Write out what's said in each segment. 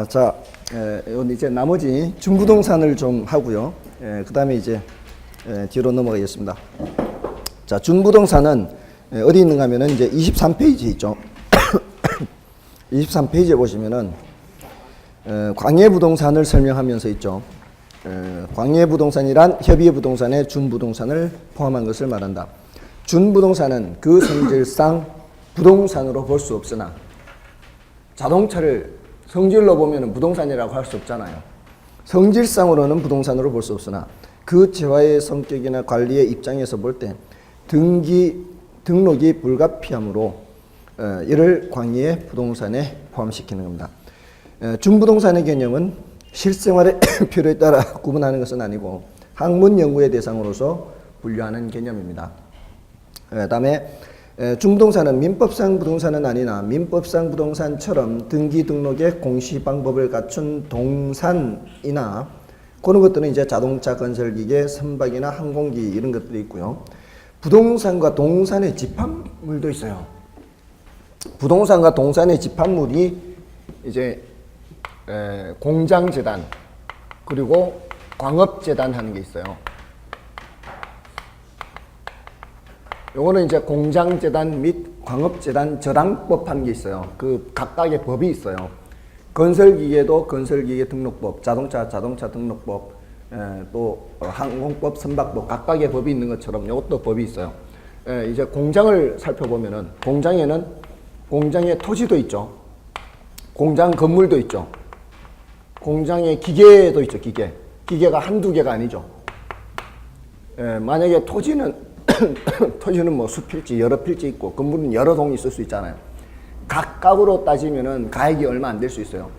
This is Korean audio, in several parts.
자, 이제 나머지 준부동산을 좀 하고요. 그 다음에 이제 뒤로 넘어가겠습니다. 자, 준부동산은 어디 있는가 하면은 이제 23페이지 있죠. 23페이지에 보시면은 광해부동산을 설명하면서 있죠. 광해부동산이란 협의부동산의 준부동산을 포함한 것을 말한다. 준부동산은 그 성질상 부동산으로 볼 수 없으나 자동차를 성질로 보면 부동산이라고 할 수 없잖아요. 성질상으로는 부동산으로 볼 수 없으나 그 재화의 성격이나 관리의 입장에서 볼 때 등록이 불가피하므로 이를 광해의 부동산에 포함시키는 겁니다. 준부동산의 개념은 실생활의 필요에 따라 구분하는 것은 아니고 학문 연구의 대상으로서 분류하는 개념입니다. 다음에 준부동산은 민법상 부동산은 아니나 민법상 부동산처럼 등기 등록의 공시 방법을 갖춘 동산이나 그런 것들은 이제 자동차, 건설기계, 선박이나 항공기 이런 것들이 있고요. 부동산과 동산의 집합물도 있어요. 부동산과 동산의 집합물이 이제 공장재단 그리고 광업재단 하는 게 있어요. 요거는 이제 공장재단 및 광업재단 저당법 하는 게 있어요. 그 각각의 법이 있어요. 건설기계도 건설기계 등록법, 자동차 등록법, 또 항공법, 선박법 각각의 법이 있는 것처럼 이것도 법이 있어요. 이제 공장을 살펴보면은 공장에는 공장의 토지도 있죠. 공장 건물도 있죠. 공장의 기계도 있죠. 기계가 한두 개가 아니죠. 만약에 토지는 뭐 숲일지 여러 필지 있고 건물은 여러 동이 있을 수 있잖아요. 각각으로 따지면은 가액이 얼마 안 될 수 있어요.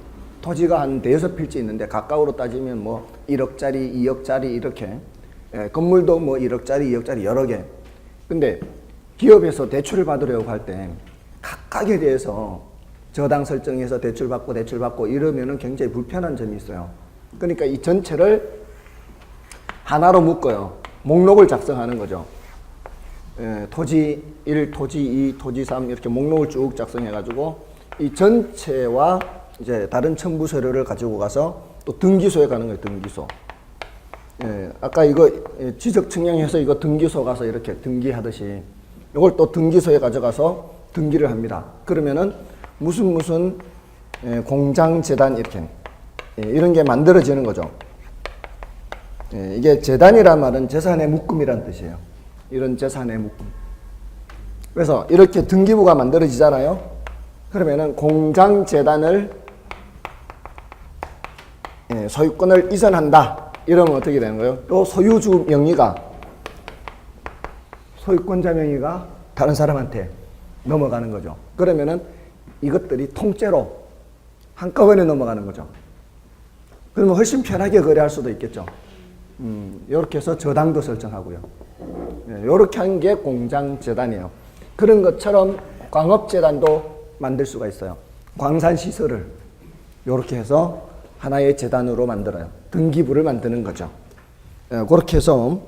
토지가 한 대여섯 필지 있는데 각각으로 따지면 뭐 1억짜리, 2억짜리 이렇게 건물도 뭐 1억짜리, 2억짜리 여러 개. 근데 기업에서 대출을 받으려고 할 때 각각에 대해서 저당 설정해서 대출받고 이러면은 굉장히 불편한 점이 있어요. 그러니까 이 전체를 하나로 묶어요. 목록을 작성하는 거죠. 토지 1, 토지 2, 토지 3 이렇게 목록을 쭉 작성해가지고 이 전체와 이제 다른 첨부 서류를 가지고 가서 또 등기소에 가는 거예요. 등기소. 아까 이거 지적 측량해서 이거 등기소 가서 이렇게 등기하듯이 이걸 또 등기소에 가져가서 등기를 합니다. 그러면은 무슨 공장재단 이렇게 이런 게 만들어지는 거죠. 이게 재단이란 말은 재산의 묶음이란 뜻이에요. 이런 재산의 묶음. 그래서 이렇게 등기부가 만들어지잖아요. 그러면은 공장재단을 소유권을 이전한다. 이러면 어떻게 되는 거예요? 또 소유주 명의가 소유권자 명의가 다른 사람한테 넘어가는 거죠. 그러면은 이것들이 통째로 한꺼번에 넘어가는 거죠. 그러면 훨씬 편하게 거래할 수도 있겠죠. 이렇게 해서 저당도 설정하고요. 이렇게 한 게 공장재단이에요. 그런 것처럼 광업재단도 만들 수가 있어요. 광산시설을 이렇게 해서 하나의 재단으로 만들어요. 등기부를 만드는 거죠. 그렇게 해서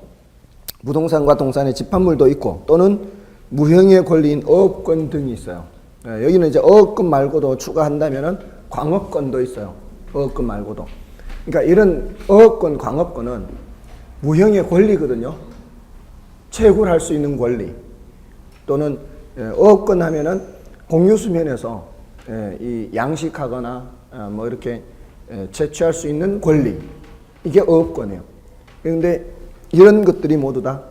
부동산과 동산의 집합물도 있고 또는 무형의 권리인 어업권 등이 있어요. 여기는 이제 어업권 말고도 추가한다면은 광업권도 있어요. 어업권 말고도. 그러니까 이런 어업권, 광업권은 무형의 권리거든요. 채굴할 수 있는 권리 또는 어업권 하면은 공유수면에서 이 양식하거나 뭐 이렇게 채취할 수 있는 권리 이게 어업권이에요. 그런데 이런 것들이 모두 다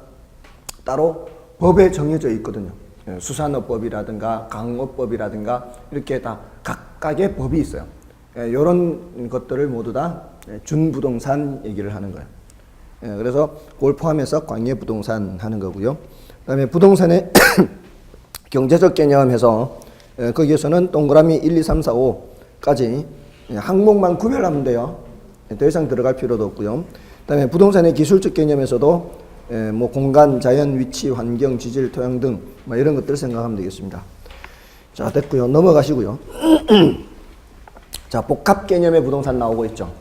따로 법에 정해져 있거든요. 수산업법이라든가 강업법이라든가 이렇게 다 각각의 법이 있어요. 이런 것들을 모두 다 준부동산 얘기를 하는 거예요. 그래서 그걸 포함해서 광해부동산 하는 거고요. 그다음에 부동산의 경제적 개념에서 거기에서는 동그라미 1, 2, 3, 4, 5까지 항목만 구별하면 돼요. 더 이상 들어갈 필요도 없고요. 그다음에 부동산의 기술적 개념에서도 뭐 공간, 자연, 위치, 환경, 지질, 토양 등 뭐 이런 것들을 생각하면 되겠습니다. 자, 됐고요. 넘어가시고요. 자, 복합 개념의 부동산 나오고 있죠.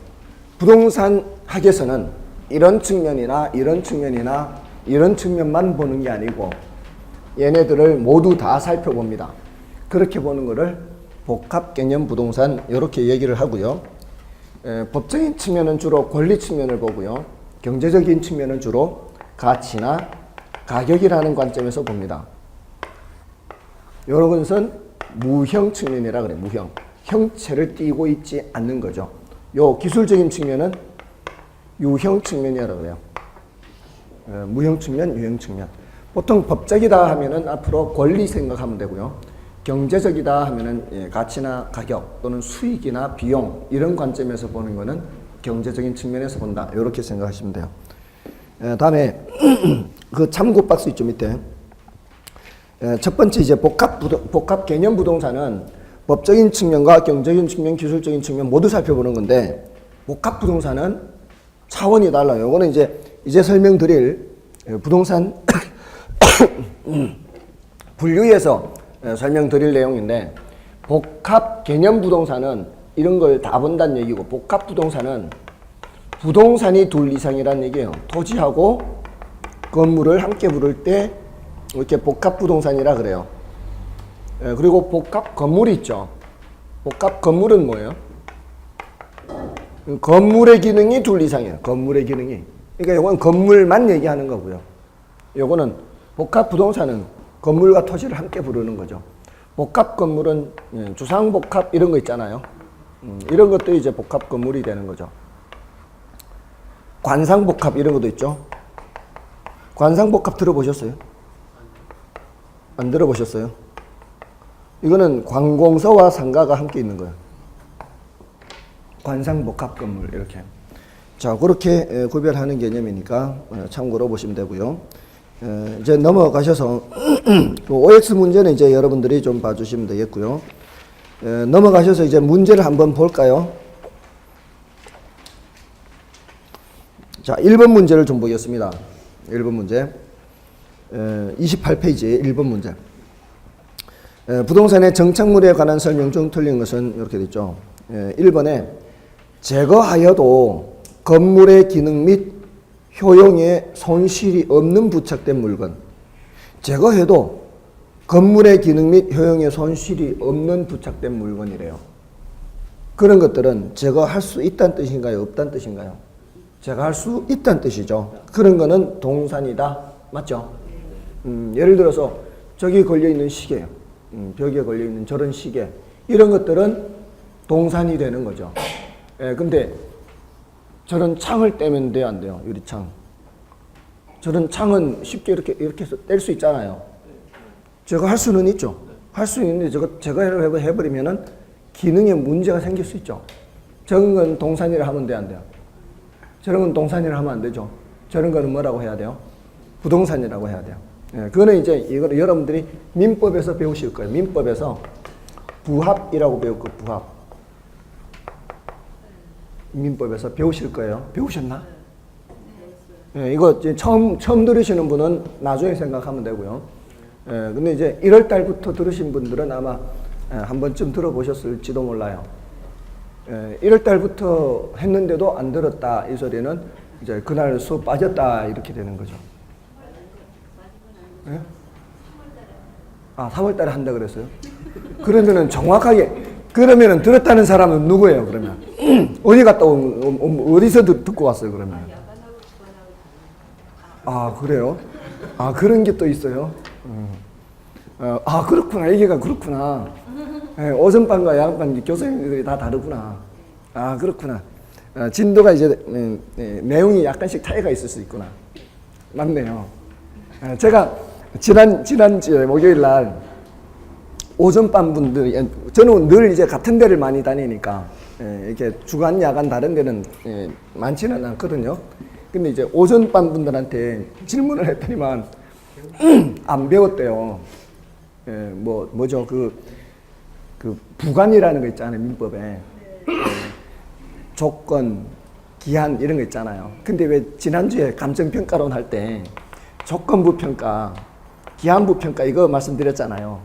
부동산 학에서는 이런 측면이나 이런 측면이나 이런 측면만 보는 게 아니고 얘네들을 모두 다 살펴봅니다. 그렇게 보는 거를 복합개념 부동산 이렇게 얘기를 하고요. 법적인 측면은 주로 권리 측면을 보고요. 경제적인 측면은 주로 가치나 가격이라는 관점에서 봅니다. 이런 것은 무형 측면이라 그래요. 무형. 형체를 띠고 있지 않는 거죠. 요 기술적인 측면은 유형 측면이라고 그래요. 무형 측면, 유형 측면. 보통 법적이다 하면은 앞으로 권리 생각하면 되고요. 경제적이다 하면은 가치나 가격 또는 수익이나 비용 이런 관점에서 보는 거는 경제적인 측면에서 본다. 이렇게 생각하시면 돼요. 다음에 그 참고 박스 있죠 밑에. 첫 번째 이제 복합 개념 부동산은 법적인 측면과 경제적인 측면, 기술적인 측면 모두 살펴보는 건데 복합 부동산은 차원이 달라요. 이거는 이제 설명드릴 부동산 분류에서 설명드릴 내용인데 복합 개념 부동산은 이런 걸 다 본다는 얘기고 복합 부동산은 부동산이 둘 이상이라는 얘기예요. 토지하고 건물을 함께 부를 때 이렇게 복합 부동산이라 그래요. 그리고 복합 건물이 있죠. 복합 건물은 뭐예요? 건물의 기능이 둘 이상이에요. 건물의 기능이. 그러니까 이건 건물만 얘기하는 거고요. 이거는 복합 부동산은 건물과 토지를 함께 부르는 거죠. 복합 건물은 주상복합 이런 거 있잖아요. 이런 것도 이제 복합 건물이 되는 거죠. 관상복합 이런 것도 있죠. 관상복합 들어보셨어요? 안 들어보셨어요? 이거는 관공서와 상가가 함께 있는 거예요. 관상복합 건물 이렇게. 자, 그렇게 구별하는 개념이니까 참고로 보시면 되고요. 이제 넘어가셔서 OX 문제는 이제 여러분들이 좀 봐주시면 되겠고요. 넘어가셔서 이제 문제를 한번 볼까요? 자, 1번 문제를 좀 보겠습니다. 1번 문제. 28페이지 1번 문제. 부동산의 정착물에 관한 설명 중 틀린 것은 이렇게 되어 있죠. 1번에 제거하여도 건물의 기능 및 효용에 손실이 없는 부착된 물건. 제거해도 건물의 기능 및 효용에 손실이 없는 부착된 물건이래요. 그런 것들은 제거할 수 있다는 뜻인가요? 없다는 뜻인가요? 제거할 수 있다는 뜻이죠. 그런 거는 동산이다. 맞죠? 예를 들어서 저기 걸려있는 시계, 벽에 걸려있는 저런 시계 이런 것들은 동산이 되는 거죠. 근데 저런 창을 떼면 돼요, 안 돼요? 유리창. 저런 창은 쉽게 이렇게 해서 뗄 수 있잖아요. 제가 할 수는 있죠. 할 수 있는데 제가 해버리면은 기능에 문제가 생길 수 있죠. 저런 건 동산이라 하면 돼, 안 돼요? 저런 건 동산이라 하면 안 되죠. 저런 거는 뭐라고 해야 돼요? 부동산이라고 해야 돼요. 그거는 이제 이거를 여러분들이 민법에서 배우실 거예요. 민법에서 부합이라고 배울 거예요. 부합. 민법에서 배우실 거예요. 배우셨나? 이거 이제 처음 들으시는 분은 나중에 생각하면 되고요. 근데 이제 1월 달부터 들으신 분들은 아마 한 번쯤 들어보셨을지도 몰라요. 1월 달부터 했는데도 안 들었다 이 소리는 이제 그날 수업 빠졌다 이렇게 되는 거죠. 예? 아, 3월 달에 한다 그랬어요? 그러면은 정확하게 그러면은 들었다는 사람은 누구예요? 그러면 어디 갔다 어디서 듣고 왔어요? 그러면 아, 그래요? 아, 그런 게 또 있어요? 아, 그렇구나. 얘기가 그렇구나. 오전반과 야간반 교수님들이 다 다르구나. 아, 그렇구나. 진도가 이제 내용이 약간씩 차이가 있을 수 있구나. 맞네요. 제가 지난주에 목요일 날 오전반 분들이 저는 늘 이제 같은 데를 많이 다니니까 이렇게 주간 야간 다른 데는 많지는 않거든요. 근데 이제 오전반 분들한테 질문을 했더니만 안 배웠대요. 뭐죠? 그 부관이라는 거 있잖아요. 민법에. 조건, 기한 이런 거 있잖아요. 근데 왜 지난주에 감정평가론 할 때 조건부 평가, 기한부 평가 이거 말씀드렸잖아요.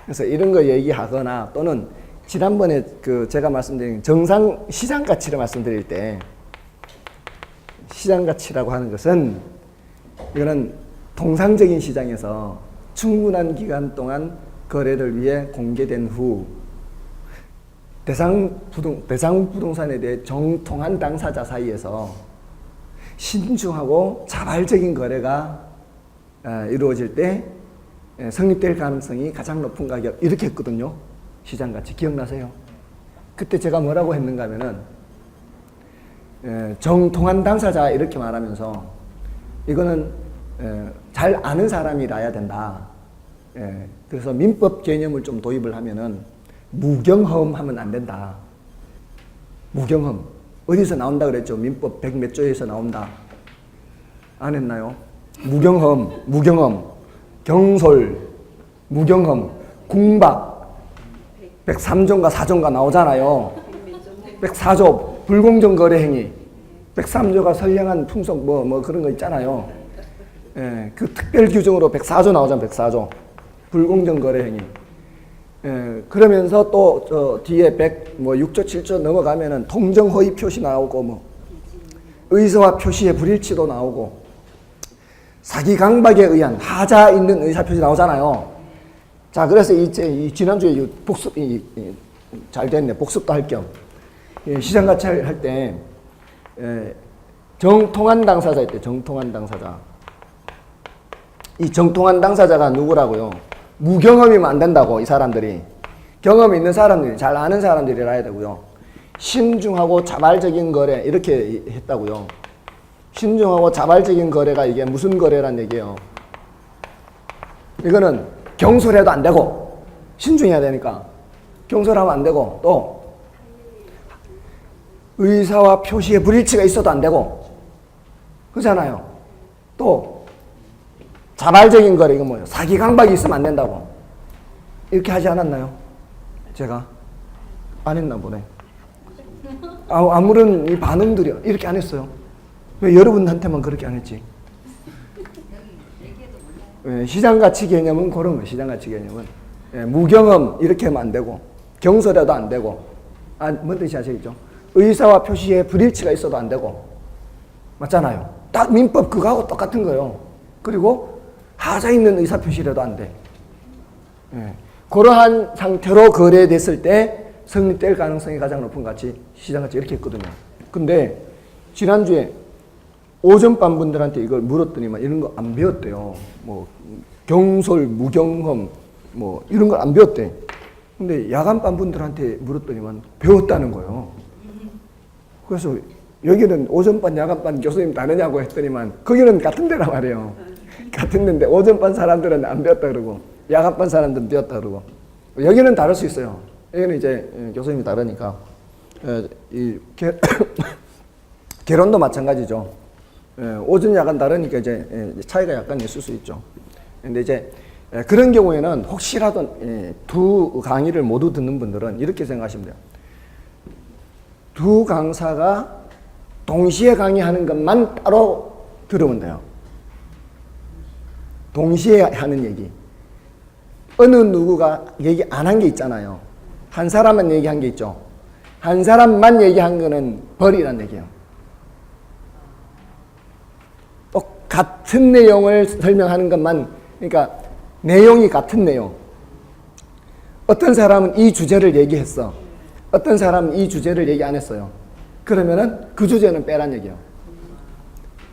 그래서 이런 거 얘기하거나 또는 지난번에 제가 말씀드린 정상 시장 가치를 말씀드릴 때 시장 가치라고 하는 것은 이거는 통상적인 시장에서 충분한 기간 동안 거래를 위해 공개된 후 대상 부동산에 대해 정통한 당사자 사이에서 신중하고 자발적인 거래가 이루어질 때 성립될 가능성이 가장 높은 가격 이렇게 했거든요. 시장가치 기억나세요? 그때 제가 뭐라고 했는가 하면은 정통한 당사자 이렇게 말하면서 이거는 잘 아는 사람이라야 된다. 그래서 민법 개념을 좀 도입을 하면은 무경험 하면 안 된다. 무경험. 어디서 나온다 그랬죠? 민법 100 몇 조에서 나온다. 안 했나요? 무경험, 경솔, 무경험, 궁박, 103조인가 4조인가 나오잖아요. 104조, 불공정 거래 행위. 103조가 선량한 풍속 뭐 그런 거 있잖아요. 그 특별 규정으로 104조 나오잖아요. 104조. 불공정 거래 행위. 그러면서 또 저 뒤에 6조 7조 넘어가면은 통정 허위 표시 나오고 뭐 의사와 표시의 불일치도 나오고 사기 강박에 의한 하자 있는 의사 표시 나오잖아요. 자, 그래서 이 지난주에 복습 잘 됐네. 복습도 할 겸 시장 가치 할 때 정통한 당사자 있대. 정통한 당사자. 이 정통한 당사자가 누구라고요? 무경험이면 안 된다고. 이 사람들이 경험 있는 사람들이 잘 아는 사람들이라 해야 되고요. 신중하고 자발적인 거래 이렇게 했다고요. 신중하고 자발적인 거래가 이게 무슨 거래란 얘기예요? 이거는 경솔해도 안 되고 신중해야 되니까 경솔하면 안 되고 또 의사와 표시의 불일치가 있어도 안 되고 그렇잖아요. 또 자발적인 거래, 이거 뭐예요? 사기 강박이 있으면 안 된다고. 이렇게 하지 않았나요? 제가? 안 했나 보네. 아무런 이 반응들이요. 이렇게 안 했어요. 왜 여러분한테만 그렇게 안 했지? 시장가치 개념은 그런 거예요. 시장가치 개념은. 무경험, 이렇게 하면 안 되고, 경솔해도 안 되고, 뭔 뜻이 아시겠죠? 의사와 표시에 불일치가 있어도 안 되고, 맞잖아요. 딱 민법 그거하고 똑같은 거예요. 그리고 하자 있는 의사 표시라도 안 돼. 그러한 상태로 거래됐을 때 성립될 가능성이 가장 높은 가치, 시장가치 이렇게 했거든요. 근데 지난주에 오전반 분들한테 이걸 물었더니만 이런 거 안 배웠대요. 뭐 경솔, 무경험 뭐 이런 걸 안 배웠대. 근데 야간반 분들한테 물었더니만 배웠다는 거예요. 그래서 여기는 오전반, 야간반 교수님 다르냐고 했더니만 거기는 같은 데란 말이에요. 같은 데인데 오전반 사람들은 안 배웠다 그러고 야간반 사람들은 배웠다 그러고 여기는 다를 수 있어요. 여기는 이제 교수님이 다르니까 이 개론도 마찬가지죠. 오전 야간 다르니까 이제 차이가 약간 있을 수 있죠. 근데 이제 그런 경우에는 혹시라도 두 강의를 모두 듣는 분들은 이렇게 생각하시면 돼요. 두 강사가 동시에 강의하는 것만 따로 들으면 돼요. 동시에 하는 얘기. 어느 누구가 얘기 안 한 게 있잖아요. 한 사람만 얘기한 게 있죠. 한 사람만 얘기한 거는 벌이란 얘기예요. 같은 내용을 설명하는 것만, 그러니까 내용이 같은 내용. 어떤 사람은 이 주제를 얘기했어. 어떤 사람은 이 주제를 얘기 안 했어요. 그러면은 그 주제는 빼란 얘기예요.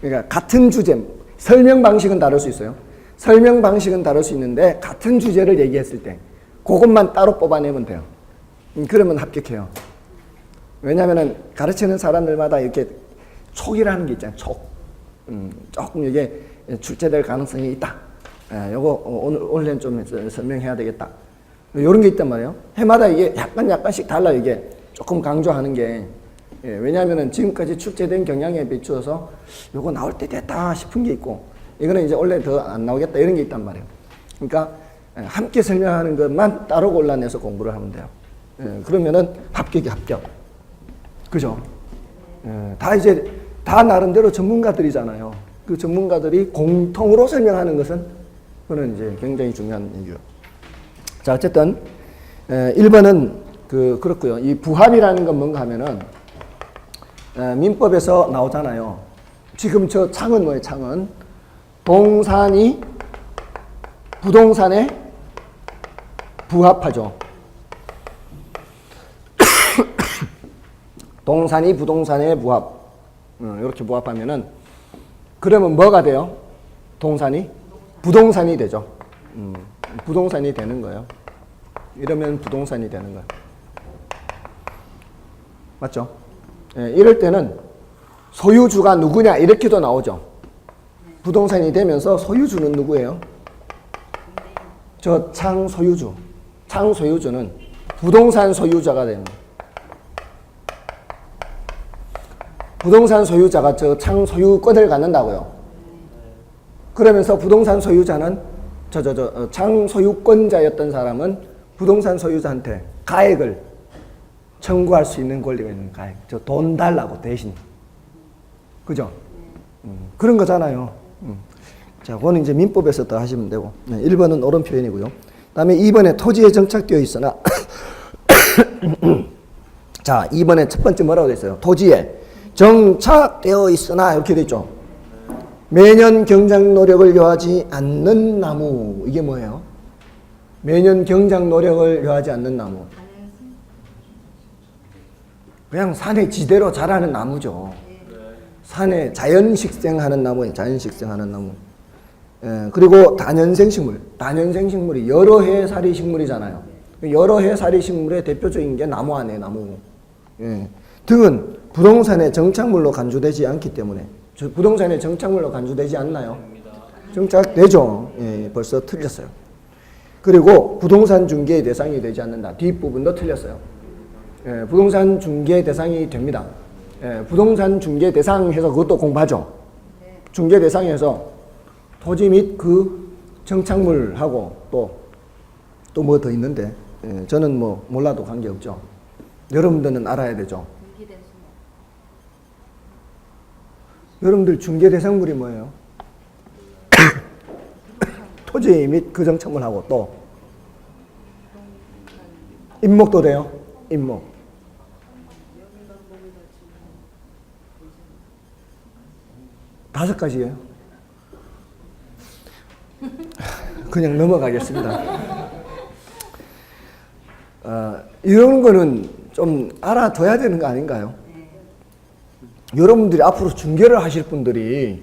그러니까 같은 주제, 설명 방식은 다를 수 있어요. 설명 방식은 다를 수 있는데 같은 주제를 얘기했을 때 그것만 따로 뽑아내면 돼요. 그러면 합격해요. 왜냐하면 가르치는 사람들마다 이렇게 촉이라는 게 있잖아요. 촉. 조금 이게 출제될 가능성이 있다. 요거 오늘은 좀 설명해야 되겠다. 이런 게 있단 말이에요. 해마다 이게 약간씩 달라요. 이게 조금 강조하는 게. 왜냐하면 지금까지 출제된 경향에 비추어서 요거 나올 때 됐다 싶은 게 있고 이거는 이제 원래 더 안 나오겠다 이런 게 있단 말이에요. 그러니까 함께 설명하는 것만 따로 골라내서 공부를 하면 돼요. 그러면은 합격이 합격. 그죠? 다 나름대로 전문가들이잖아요. 그 전문가들이 공통으로 설명하는 것은 그건 이제 굉장히 중요한 얘기예요. 자, 어쨌든 1번은 그렇고요. 이 부합이라는 건 뭔가 하면은 민법에서 나오잖아요. 지금 저 창은 뭐예요? 창은 동산이 부동산에 부합하죠. 동산이 부동산의 부합. 이렇게 부합하면은 그러면 뭐가 돼요? 동산이? 부동산이 되죠. 부동산이 되는 거예요. 이러면 부동산이 되는 거예요. 맞죠? 예, 이럴 때는 소유주가 누구냐 이렇게도 나오죠. 부동산이 되면서 소유주는 누구예요? 저 창소유주. 창소유주는 부동산 소유자가 되는 거예요. 부동산 소유자가 저 창소유권을 갖는다고요. 그러면서 부동산 소유자는 창소유권자였던 사람은 부동산 소유자한테 가액을 청구할 수 있는 권리가 있는 가액. 저 돈 달라고 대신. 그죠? 그런 거잖아요. 자, 그거는 이제 민법에서 더 하시면 되고. 1번은 옳은 표현이고요. 그 다음에 2번에 토지에 정착되어 있으나 자, 2번에 첫 번째 뭐라고 되어 있어요? 토지에 정착되어 있으나 이렇게 되어 있죠. 매년 경작 노력을 요하지 않는 나무. 이게 뭐예요? 매년 경작 노력을 요하지 않는 나무. 그냥 산에 지대로 자라는 나무죠. 산에 자연식생하는 나무예요. 자연식생하는 나무. 예, 그리고 다년생식물. 다년생식물이 여러 해살이 식물이잖아요. 여러 해살이 식물의 대표적인 게 나무 아니에요. 나무. 예. 등은 부동산의 정착물로 간주되지 않기 때문에. 부동산의 정착물로 간주되지 않나요? 정착되죠. 예, 벌써 틀렸어요. 그리고 부동산 중개의 대상이 되지 않는다. 뒷부분도 틀렸어요. 예, 부동산 중개 대상이 됩니다. 예, 부동산 중개 대상해서 그것도 공부하죠. 중개 대상에서 토지 및 그 정착물하고 또 뭐 더 있는데 예, 저는 뭐 몰라도 관계없죠. 여러분들은 알아야 되죠. 여러분들 중개 대상물이 뭐예요? 토지 및 그 정착물하고 또 임목도 돼요. 임목. 다섯 가지예요. 그냥 넘어가겠습니다. 이런 거는 좀 알아둬야 되는 거 아닌가요? 여러분들이 앞으로 중개를 하실 분들이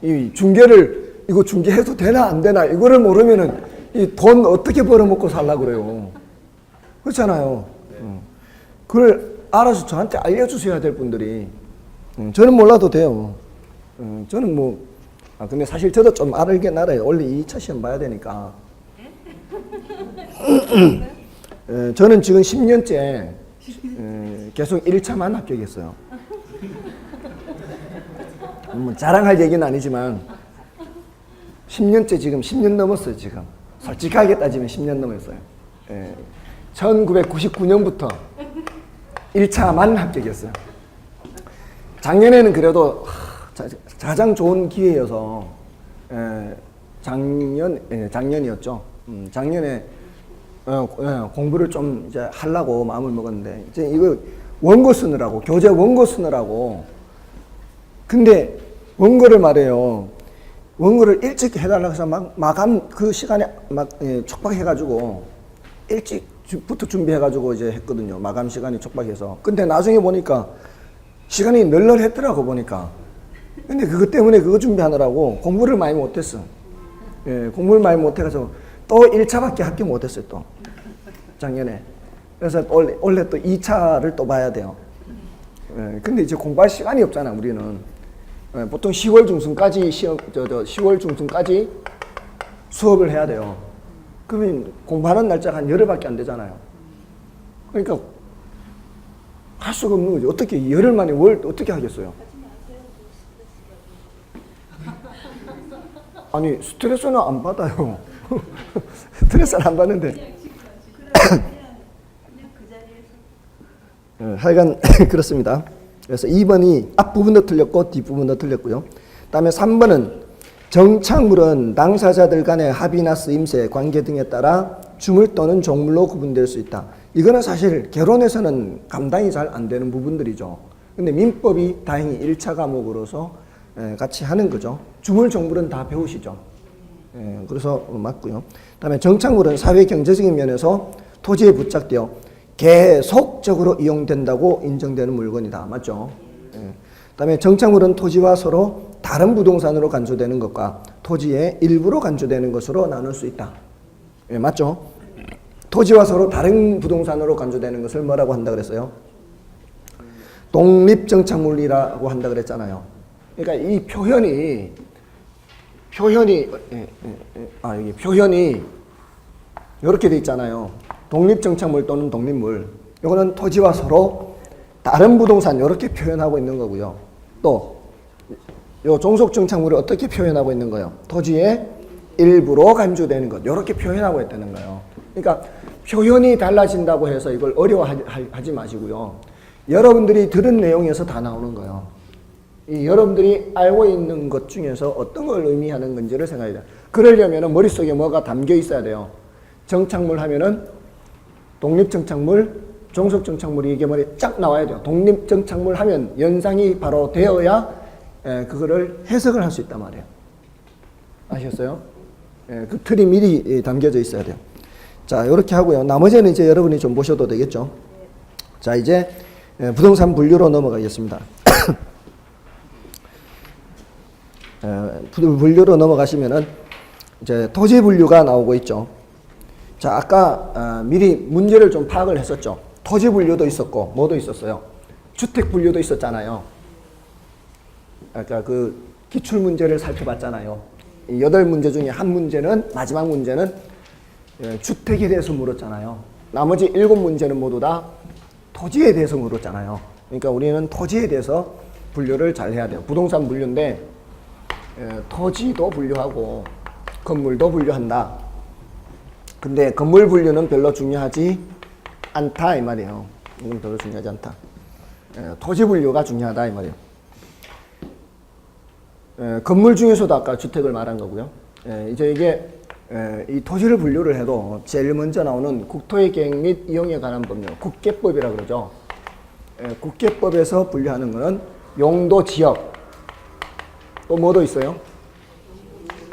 이 중개를 이거 중개해도 되나 안 되나 이거를 모르면은 이 돈 어떻게 벌어먹고 살라고 그래요. 그렇잖아요. 그걸 알아서 저한테 알려주셔야 될 분들이 저는 몰라도 돼요. 저는 뭐 근데 사실 저도 좀 알긴 알아요. 원래 2차 시험 봐야 되니까. 저는 지금 10년째 계속 1차만 합격했어요. 뭐 자랑할 얘기는 아니지만 10년째 지금 10년 넘었어요. 지금 솔직하게 따지면 10년 넘었어요. 1999년부터 1차만 합격했어요. 작년에는 그래도 가장 좋은 기회여서 작년이었죠. 작년에 공부를 좀 이제 하려고 마음을 먹었는데 이제 이거 원고 쓰느라고 교재 원고 쓰느라고 근데 원고를 말해요. 원고를 일찍 해달라고 해서 막 마감 그 시간에 막 촉박해가지고 일찍부터 준비해가지고 이제 했거든요. 마감 시간이 촉박해서. 근데 나중에 보니까 시간이 널널했더라고 보니까. 근데 그것 때문에 그거 준비하느라고 공부를 많이 못했어. 공부를 많이 못해가지고 또 1차밖에 합격 못했어요. 또 작년에. 그래서 원래 또 2차를 또 봐야 돼요. 근데 이제 공부할 시간이 없잖아 우리는. 보통 10월 중순까지 10월 중순까지 수업을 해야 돼요. 그러면 공부하는 날짜가 한 열흘밖에 안 되잖아요. 그러니까 할 수가 없는 거죠. 어떻게 열흘 만에 뭘 어떻게 하겠어요? 아니 스트레스는 안 받아요. 스트레스는 안 받는데. 하여간 그렇습니다. 그래서 2번이 앞부분도 틀렸고 뒷부분도 틀렸고요. 그 다음에 3번은 정착물은 당사자들 간의 합의나 쓰임새, 관계 등에 따라 주물 또는 종물로 구분될 수 있다. 이거는 사실 결혼에서는 감당이 잘 안 되는 부분들이죠. 근데 민법이 다행히 1차 과목으로서 같이 하는 거죠. 주물, 종물은 다 배우시죠. 그래서 맞고요. 그 다음에 정착물은 사회 경제적인 면에서 토지에 부착되어 계속적으로 이용된다고 인정되는 물건이다. 맞죠? 예. 그다음에 정착물은 토지와 서로 다른 부동산으로 간주되는 것과 토지의 일부로 간주되는 것으로 나눌 수 있다. 예, 맞죠? 토지와 서로 다른 부동산으로 간주되는 것을 뭐라고 한다 그랬어요? 독립정착물이라고 한다 그랬잖아요. 그러니까 이 표현이 여기 표현이 이렇게 돼 있잖아요. 독립정착물 또는 독립물. 이거는 토지와 서로 다른 부동산 이렇게 표현하고 있는 거고요. 또 요 종속정착물을 어떻게 표현하고 있는 거예요? 토지의 일부로 간주되는 것. 이렇게 표현하고 있다는 거예요. 그러니까 표현이 달라진다고 해서 이걸 어려워하지 마시고요. 여러분들이 들은 내용에서 다 나오는 거예요. 이 여러분들이 알고 있는 것 중에서 어떤 걸 의미하는 건지를 생각해야 돼요. 그러려면 머릿속에 뭐가 담겨 있어야 돼요. 정착물 하면은 독립정착물, 종속정착물이 이게 머리에 쫙 나와야 돼요. 독립정착물 하면 연상이 바로 되어야 그거를 해석을 할 수 있단 말이에요. 아셨어요? 그 틀이 미리 담겨져 있어야 돼요. 자, 이렇게 하고요. 나머지는 이제 여러분이 좀 보셔도 되겠죠. 자, 이제 부동산 분류로 넘어가겠습니다. 분류로 넘어가시면은 이제 토지 분류가 나오고 있죠. 자, 아까 미리 문제를 좀 파악을 했었죠. 토지 분류도 있었고 뭐도 있었어요? 주택 분류도 있었잖아요. 아까 그 기출 문제를 살펴봤잖아요. 8문제 중에 한 문제는, 마지막 문제는 주택에 대해서 물었잖아요. 나머지 7문제는 모두 다 토지에 대해서 물었잖아요. 그러니까 우리는 토지에 대해서 분류를 잘 해야 돼요. 부동산 분류인데 토지도 분류하고 건물도 분류한다. 근데 건물 분류는 별로 중요하지 않다 이 말이에요. 이건 별로 중요하지 않다. 토지 분류가 중요하다 이 말이에요. 건물 중에서도 아까 주택을 말한 거고요. 이제 이게 이 토지를 분류를 해도 제일 먼저 나오는 국토의 계획 및 이용에 관한 법률, 국계법이라고 그러죠. 국계법에서 분류하는 것은 용도 지역, 또 뭐도 있어요?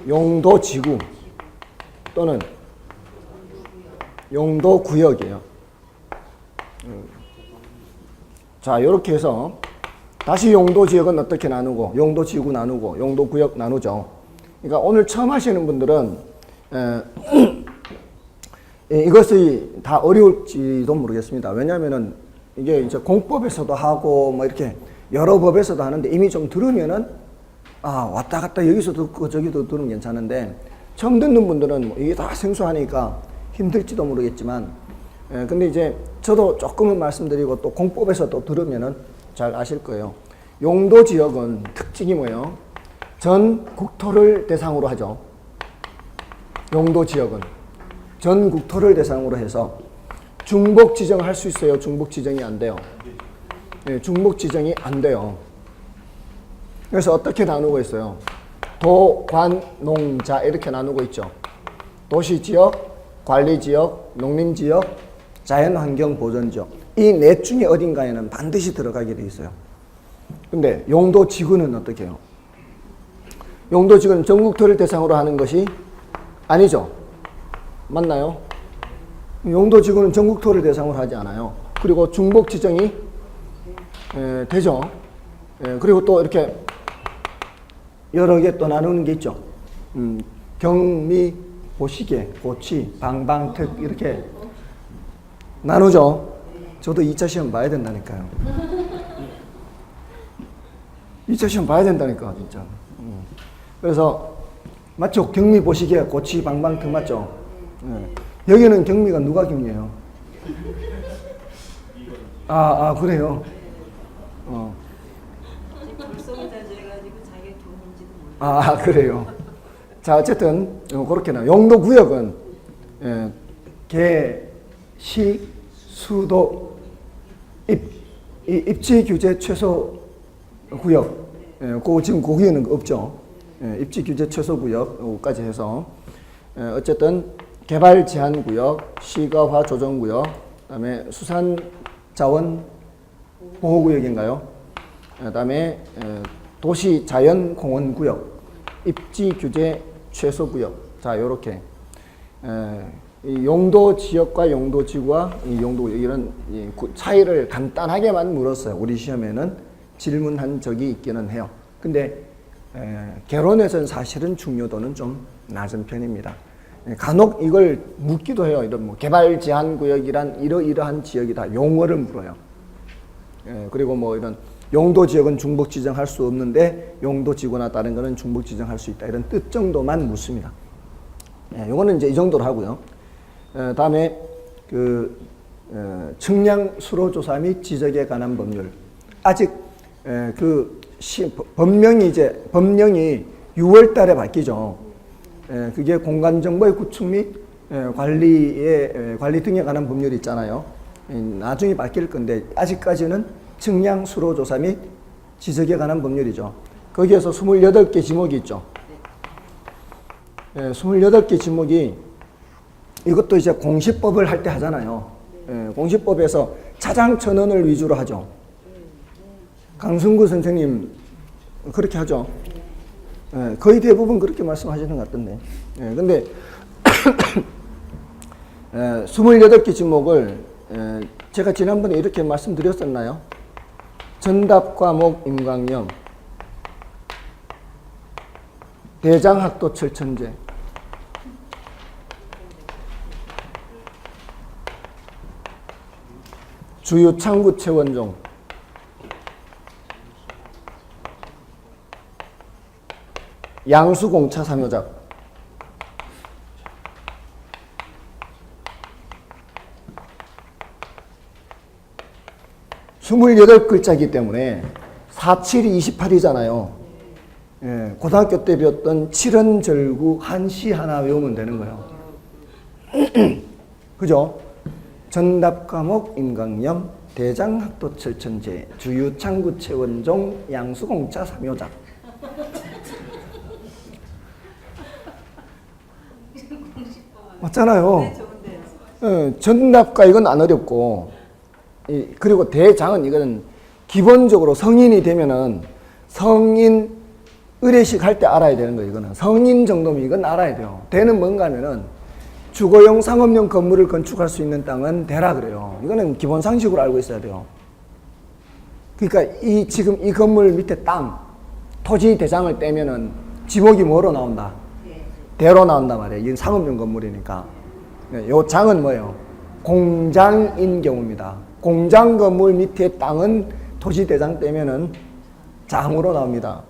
용도 지구 또는 용도 구역이에요. 자, 이렇게 해서 다시 용도 지역은 어떻게 나누고 용도 지구 나누고 용도 구역 나누죠. 그러니까 오늘 처음 하시는 분들은 이것이 다 어려울지도 모르겠습니다. 왜냐하면은 이게 이제 공법에서도 하고 뭐 이렇게 여러 법에서도 하는데 이미 좀 들으면은 아, 왔다 갔다 여기서도 듣고 저기도 들으면 괜찮은데 처음 듣는 분들은 뭐 이게 다 생소하니까 힘들지도 모르겠지만 근데 이제 저도 조금은 말씀드리고 또 공법에서 또 들으면은 잘 아실 거예요. 용도 지역은 특징이 뭐예요? 전 국토를 대상으로 하죠. 용도 지역은 전 국토를 대상으로 해서 중복 지정할 수 있어요? 중복 지정이 안 돼요? 네, 중복 지정이 안 돼요. 그래서 어떻게 나누고 있어요? 도, 관, 농, 자 이렇게 나누고 있죠. 도시지역, 관리지역, 농림지역, 자연환경보전지역 이 넷 중에 어딘가에는 반드시 들어가게 돼 있어요. 근데 용도지구는 어떻게 해요? 용도지구는 전국토를 대상으로 하는 것이 아니죠. 맞나요? 용도지구는 전국토를 대상으로 하지 않아요. 그리고 중복 지정이 되죠. 그리고 또 이렇게 여러 개 또 나누는 게 있죠. 경미, 보시개, 고치, 방방특 이렇게 나누죠. 저도 2차 시험 봐야 된다니까요. 2차 시험 봐야 된다니까 진짜. 그래서 맞죠? 경미, 보시개, 고치, 방방특 맞죠? 여기는 경미가 누가 경미예요? 그래요? 그래요. 자, 어쨌든 그렇게 나와요. 용도구역은 개, 시, 수도, 입지 규제 최소 구역. 지금 거기에는 없죠. 입지 규제 최소 구역까지 해서 어쨌든 개발 제한 구역, 시가화 조정 구역, 그다음에 수산 자원 보호 구역인가요? 그다음에 도시 자연 공원 구역, 입지 규제 최소 구역. 자, 요렇게 이 용도 지역과 용도 지구와 이 용도 이런 차이를 간단하게만 물었어요. 우리 시험에는 질문한 적이 있기는 해요. 근데 개론에서는 사실은 중요도는 좀 낮은 편입니다. 간혹 이걸 묻기도 해요. 이런 뭐 개발 제한 구역이란 이러이러한 지역이다. 용어를 물어요. 그리고 뭐 이런 용도 지역은 중복 지정할 수 없는데 용도 지구나 다른 거는 중복 지정할 수 있다. 이런 뜻 정도만 묻습니다. 요거는 이제 이 정도로 하고요. 다음에 그 측량 수로 조사 및 지적에 관한 법률. 아직 법령이 6월 달에 바뀌죠. 그게 공간정보의 구축 및 관리 등에 관한 법률이 있잖아요. 나중에 바뀔 건데 아직까지는 측량 수로 조사 및 지적에 관한 법률이죠. 거기에서 28개 지목이 있죠. 28개 지목이 이것도 이제 공시법을 할 때 하잖아요. 공시법에서 차장천원을 위주로 하죠. 강승구 선생님 그렇게 하죠. 거의 대부분 그렇게 말씀하시는 것 같던데. 근데 28개 지목을 제가 지난번에 이렇게 말씀드렸었나요? 전답과목 임강령, 대장학도 철천제, 주유창구 채원종, 양수공차 삼효작, (28) 글자이기 때문에 4, 7이 28이잖아요. 고등학교 때 배웠던 칠언절구 한시 하나 외우면 되는 거예요. 그죠? 전답과목 임강령, 대장학도 철천제, 주유창구 채원종, 양수공차 삼효작. 맞잖아요. 전답과 이건 안 어렵고, 그리고 대장은 이거는 기본적으로 성인이 되면은 성인 의례식 할 때 알아야 되는 거예요. 이거는 성인 정도면 이건 알아야 돼요. 대는 뭔가 하면은 주거용 상업용 건물을 건축할 수 있는 땅은 대라 그래요. 이거는 기본 상식으로 알고 있어야 돼요. 그러니까 지금 이 건물 밑에 땅, 토지 대장을 떼면은 지목이 뭐로 나온다? 대로 나온단 말이에요. 이건 상업용 건물이니까. 요 장은 뭐예요? 공장인 경우입니다. 공장 건물 밑에 땅은 토지 대장 떼면은 장으로 나옵니다.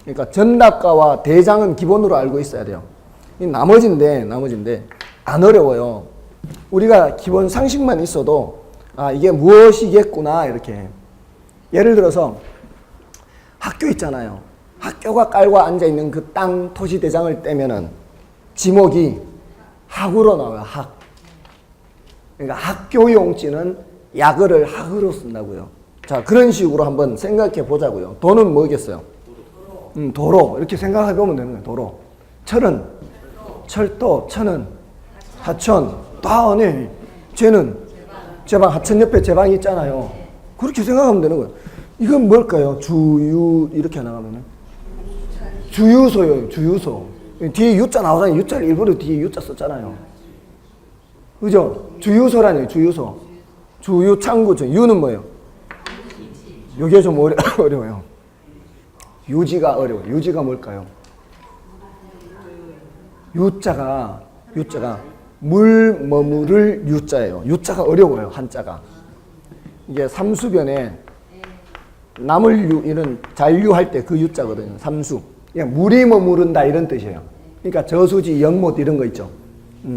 그러니까 전납가와 대장은 기본으로 알고 있어야 돼요. 이 나머지인데 안 어려워요. 우리가 기본 상식만 있어도 이게 무엇이겠구나 이렇게. 예를 들어서 학교 있잖아요. 학교가 깔고 앉아 있는 그 땅 토지 대장을 떼면은 지목이 학으로 나와요. 학. 그러니까 학교 용지는 약어를 학으로 쓴다고요. 자, 그런 식으로 한번 생각해 보자고요. 도는 뭐겠어요? 도로. 이렇게 생각해 보면 되는 거예요. 도로. 철은 철도, 천은 하천, 다은에 쟤는 제방, 하천 옆에 제방이 있잖아요. 그렇게 생각하면 되는 거예요. 이건 뭘까요? 주유 이렇게 나가면은 주유소요. 주유소. 뒤에 유자 나오잖아요. 유자를 일부러 뒤에 유자 썼잖아요. 그죠? 주유소라네요. 주유소. 주유창구. 유는 뭐예요? 이게 좀 어려워요. 유지가 어려워요. 유지가 뭘까요? 유자가 물 머무를 유자예요. 유자가 어려워요. 한자가. 이게 삼수변에 나물 이런 잔류할 때 그 유자거든요. 삼수. 그냥 물이 머무른다 이런 뜻이에요. 그러니까 저수지, 연못 이런 거 있죠.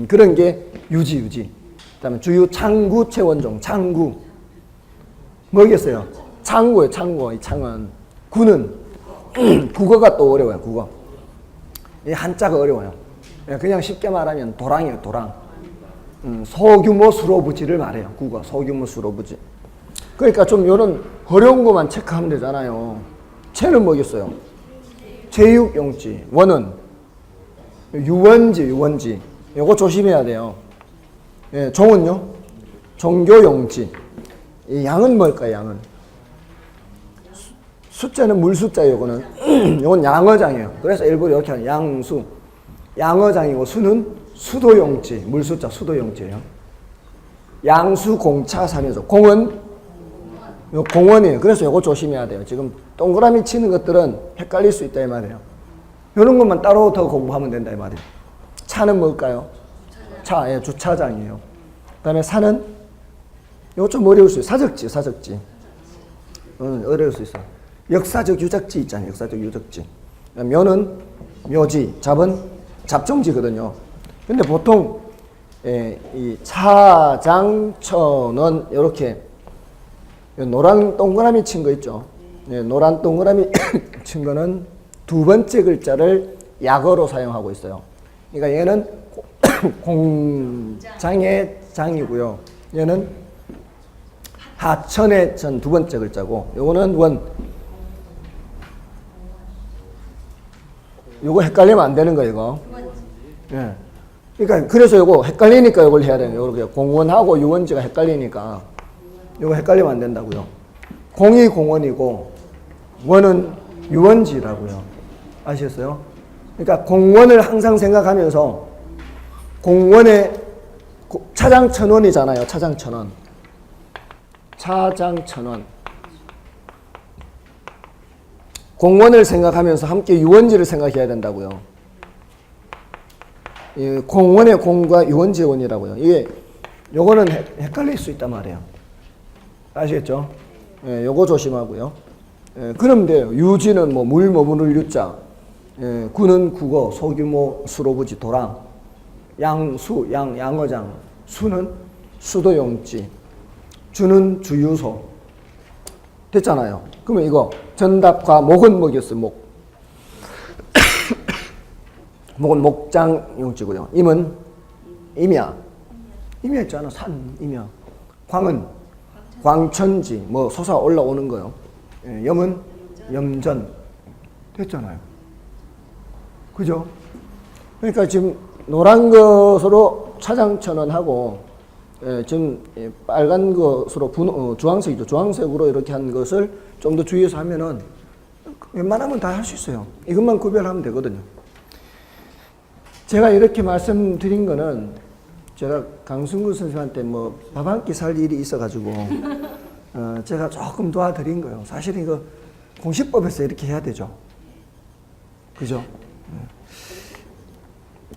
그런 게 유지. 그다음에 주유 창구 채원종. 창구. 뭐겠어요? 창구예요. 창구. 이 창은. 구는 국어가 또 어려워요. 국어. 이 한자가 어려워요. 그냥 쉽게 말하면 도랑이에요. 도랑. 소규모 수로부지를 말해요. 국어. 소규모 수로부지. 그러니까 좀 이런 어려운 것만 체크하면 되잖아요. 채는 뭐겠어요? 체육용지. 원은 유원지. 요거 조심해야 돼요. 종은요? 종교용지. 이 양은 뭘까요? 양은 숫자는 물숫자예요. 요거는 요건 양어장이에요. 그래서 일부러 이렇게 하는 양수. 양어장이고 수는 수도용지, 물수자 수도용지예요. 양수공차 삼해소. 공은 요 공원이에요. 그래서 이거 조심해야 돼요. 지금 동그라미 치는 것들은 헷갈릴 수 있다 이 말이에요. 이런 것만 따로 더 공부하면 된다 이 말이에요. 차는 뭘까요? 차, 예, 주차장이에요. 그 다음에 산은 이거 좀 어려울 수 있어요. 사적지, 사적지. 어려울 수 있어요. 역사적 유적지 있잖아요. 역사적 유적지. 묘는 묘지, 잡은 잡종지거든요. 근데 보통 이 차장천원 이렇게 노란 동그라미 친 거 있죠. 노란 동그라미 친 거는 두 번째 글자를 약어로 사용하고 있어요. 그러니까 얘는 공장의 장이고요. 얘는 하천의 천 두 번째 글자고, 요거는 원. 요거 헷갈리면 안 되는 거예요, 이거. 예. 그러니까 그래서 요거 헷갈리니까 요걸 해야 돼요. 요렇게 공원하고 유원지가 헷갈리니까 요거 헷갈리면 안 된다고요. 공이 공원이고 원은 유원지라고요. 아시겠어요? 그러니까 공원을 항상 생각하면서 공원의 차장천원이잖아요. 차장천원. 차장천원. 공원을 생각하면서 함께 유원지를 생각해야 된다고요. 이 공원의 공과 유원지의 원이라고요. 이게 요거는 헷갈릴 수 있단 말이에요. 아시겠죠? 예, 요거 조심하고요. 예, 그럼 돼요. 유지는 뭐 물 머무를 유자, 예, 구는 국어, 소규모 수로부지 도랑, 양수, 양어장, 수는 수도용지, 주는 주유소. 됐잖아요. 그러면 이거 전답과 목은 뭐겠어요? 목. 목은 목장용지고요. 임은 임야. 임야 있잖아. 산, 임야. 광은 광천지, 뭐 솟아 올라오는 거요. 예, 염은 염전. 됐잖아요. 그죠? 그러니까 지금 노란 것으로 차장천원하고, 예, 지금 빨간 것으로 주황색이죠. 주황색으로 이렇게 한 것을 좀 더 주의해서 하면은 웬만하면 다 할 수 있어요. 이것만 구별하면 되거든요. 제가 이렇게 말씀드린 거는 제가 강승구 선생님한테 뭐 밥 한 끼 살 일이 있어가지고 제가 조금 도와드린 거예요. 사실 이거 공시법에서 이렇게 해야 되죠. 그죠?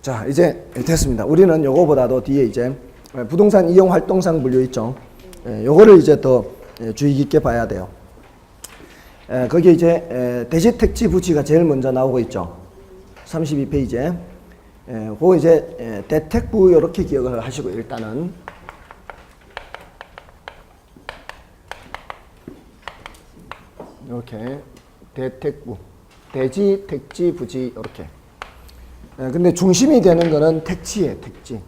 자, 이제 됐습니다. 우리는 요거보다도 뒤에 이제 부동산 이용 활동상 분류 있죠. 요거를 이제 더 주의 깊게 봐야 돼요. 거기에 이제 대지 택지 부지가 제일 먼저 나오고 있죠. 32페이지에. 그거 이제 대택부 이렇게 기억을 하시고 일단은 이렇게 대택부, 대지, 택지, 부지 이렇게. 근데 중심이 되는 거는 택지예요, 택지.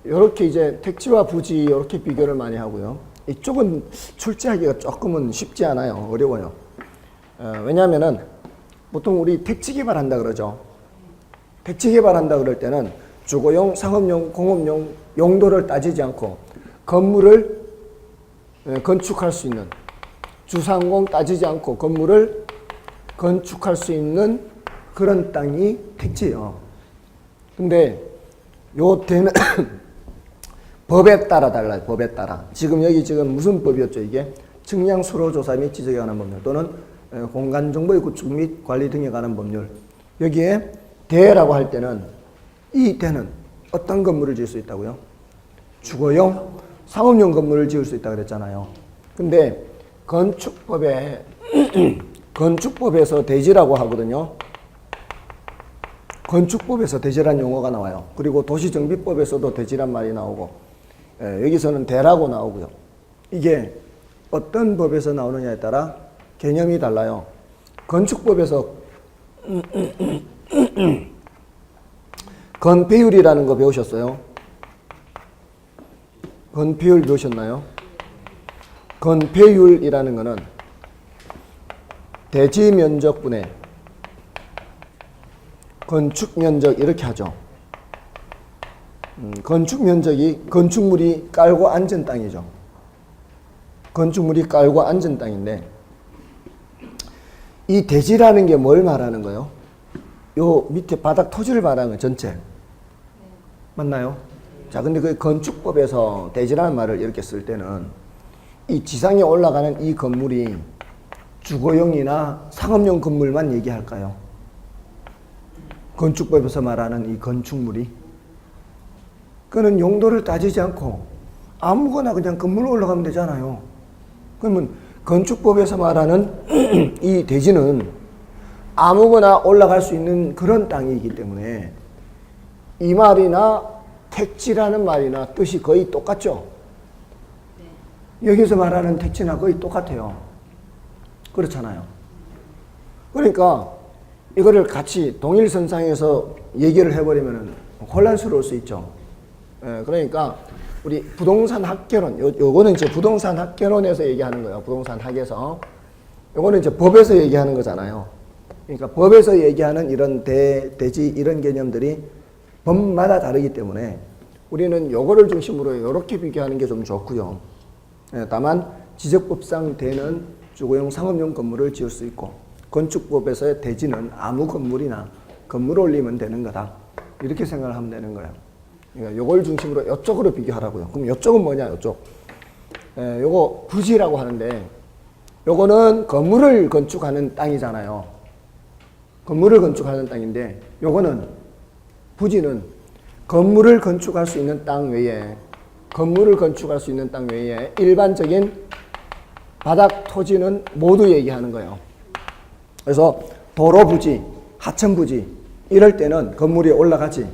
이렇게 이제 택지와 부지 이렇게 비교를 많이 하고요. 이쪽은 출제하기가 조금은 쉽지 않아요. 어려워요. 왜냐하면은 보통 우리 택지 개발한다 그러죠. 택지 개발한다 그럴 때는 주거용, 상업용, 공업용 용도를 따지지 않고 건물을 건축할 수 있는, 주상공 따지지 않고 건물을 건축할 수 있는 그런 땅이 택지예요. 근데 요 대는 법에 따라 달라요. 법에 따라. 지금 여기 지금 무슨 법이었죠? 이게 측량 수로 조사 및 지적에 관한 법률 또는 공간 정보의 구축 및 관리 등에 관한 법률. 여기에 대라고 할 때는 이 대는 어떤 건물을 지을 수 있다고요? 주거용, 상업용 건물을 지을 수 있다고 그랬잖아요. 근데 건축법에 건축법에서 대지라고 하거든요. 건축법에서 대지란 용어가 나와요. 그리고 도시정비법에서도 대지란 말이 나오고, 여기서는 대라고 나오고요. 이게 어떤 법에서 나오느냐에 따라 개념이 달라요. 건축법에서 건폐율이라는 거 배우셨어요? 건폐율 배우셨나요? 건폐율이라는 거는 대지 면적분의 건축 면적 이렇게 하죠. 건축 면적이 건축물이 깔고 앉은 땅이죠. 건축물이 깔고 앉은 땅인데 이 대지라는 게 뭘 말하는 거예요? 요 밑에 바닥 토지를 말하는 거예요. 전체. 맞나요? 자, 근데 그 건축법에서 대지라는 말을 이렇게 쓸 때는 이 지상에 올라가는 이 건물이 주거용이나 상업용 건물만 얘기할까요? 건축법에서 말하는 이 건축물이 그는 용도를 따지지 않고 아무거나 그냥 건물 올라가면 되잖아요. 그러면 건축법에서 말하는 이 대지는 아무거나 올라갈 수 있는 그런 땅이기 때문에 이 말이나 택지라는 말이나 뜻이 거의 똑같죠? 여기서 말하는 택지나 거의 똑같아요. 그렇잖아요. 그러니까 이거를 같이 동일선상에서 얘기를 해버리면 혼란스러울 수 있죠. 그러니까 우리 부동산 학개론, 요거는 이제 부동산 학개론에서 얘기하는 거예요. 부동산 학에서. 요거는 이제 법에서 얘기하는 거잖아요. 그러니까 법에서 얘기하는 이런 대지 이런 개념들이 법마다 다르기 때문에 우리는 요거를 중심으로 이렇게 비교하는 게 좀 좋고요. 다만 지적법상 대는 주거용 상업용 건물을 지을 수 있고 건축법에서의 대지는 아무 건물이나 건물 올리면 되는 거다. 이렇게 생각을 하면 되는 거예요. 그러니까 요걸 중심으로 이쪽으로 비교하라고요. 그럼 이쪽은 뭐냐, 이쪽. 요거 부지라고 하는데 요거는 건물을 건축하는 땅이잖아요. 건물을 건축하는 땅인데 요거는 부지는 건물을 건축할 수 있는 땅 외에 건물을 건축할 수 있는 땅 외에 일반적인 바닥 토지는 모두 얘기하는 거예요. 그래서 도로 부지, 하천 부지 이럴 때는 건물이 올라가지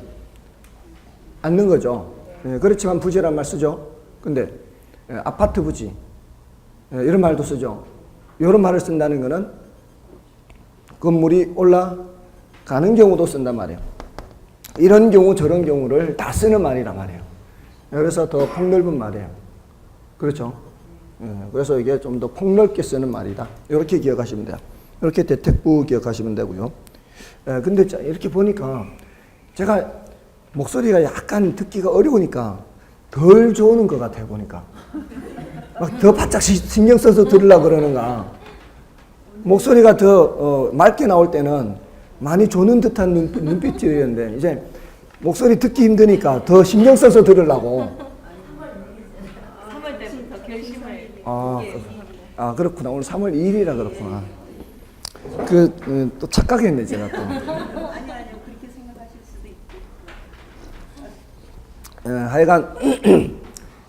않는 거죠. 그렇지만 부지란 말 쓰죠. 근데 아파트 부지 이런 말도 쓰죠. 이런 말을 쓴다는 거는 건물이 올라가는 경우도 쓴단 말이에요. 이런 경우 저런 경우를 다 쓰는 말이란 말이에요. 그래서 더 폭넓은 말이에요. 그렇죠? 그래서 이게 좀 더 폭넓게 쓰는 말이다. 이렇게 기억하시면 돼요. 이렇게 대택부 기억하시면 되고요. 근데 이렇게 보니까 제가 목소리가 약간 듣기가 어려우니까 덜 좋은 것 같아요, 보니까. 막 더 바짝 신경 써서 들으려고 그러는가. 목소리가 더 맑게 나올 때는 많이 조는 듯한 눈빛이었는데 이제 목소리 듣기 힘드니까 더 신경 써서 들으려고. 3월 때부터 결심을 그렇구나. 오늘 3월 2일이라 그렇구나. 또 착각했네, 제가 또. 아니요, 그렇게 생각하실 수도 있고. 하여간